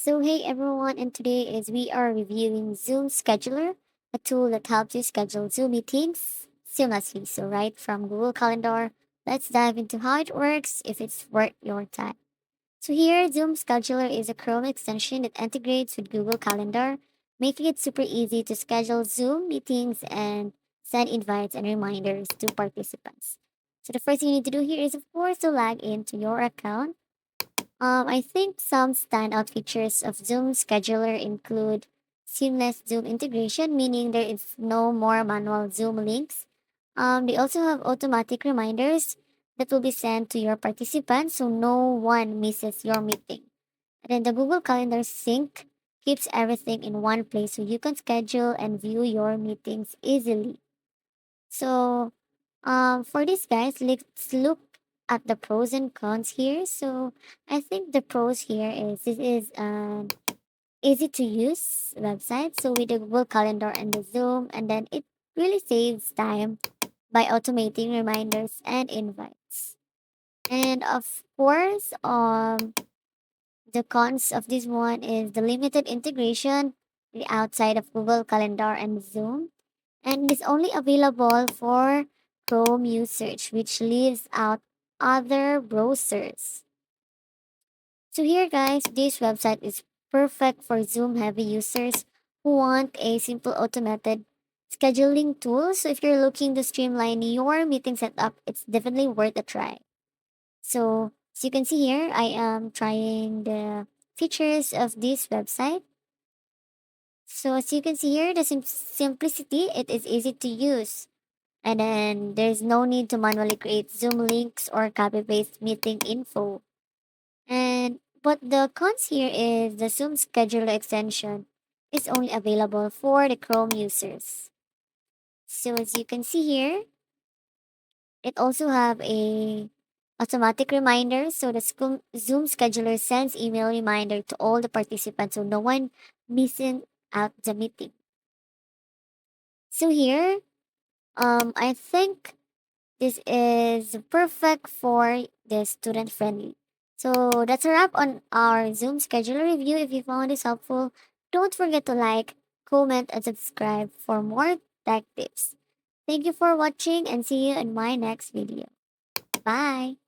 So hey everyone, and today is we are reviewing Zoom Scheduler, a tool that helps you schedule Zoom meetings seamlessly. So right from Google Calendar, let's dive into how it works if it's worth your time. So here, Zoom Scheduler is a Chrome extension that integrates with Google Calendar, making it super easy to schedule Zoom meetings and send invites and reminders to participants. So the first thing you need to do here is of course to log into your account. I think some standout features of Zoom Scheduler include seamless Zoom integration, meaning there is no more manual Zoom links. They also have automatic reminders that will be sent to your participants so no one misses your meeting. And then the Google Calendar sync keeps everything in one place so you can schedule and view your meetings easily. So, for this, guys, let's look at the pros and cons here. So, I think the pros here is this is an easy to use website. So, with the Google Calendar and the Zoom, and then it really saves time by automating reminders and invites. And of course, the cons of this one is the limited integration outside of Google Calendar and Zoom, and it is only available for Chrome users, which leaves out other browsers. So here guys, this website is perfect for Zoom heavy users who want a simple automated scheduling tool. So if you're looking to streamline your meeting setup, it's definitely worth a try. So as you can see here, I am trying the features of this website. So as you can see here, the simplicity, it is easy to use. And then there's no need to manually create Zoom links or copy paste meeting info. And but the cons here is the Zoom scheduler extension is only available for the Chrome users. So as you can see here, it also have a automatic reminder. So the Zoom scheduler sends email reminder to all the participants so no one missing out the meeting. So here, I think this is perfect for the student friendly. So that's a wrap on our Zoom scheduler review. If you found this helpful, don't forget to like, comment, and subscribe for more tech tips. Thank you for watching and see you in my next video. Bye!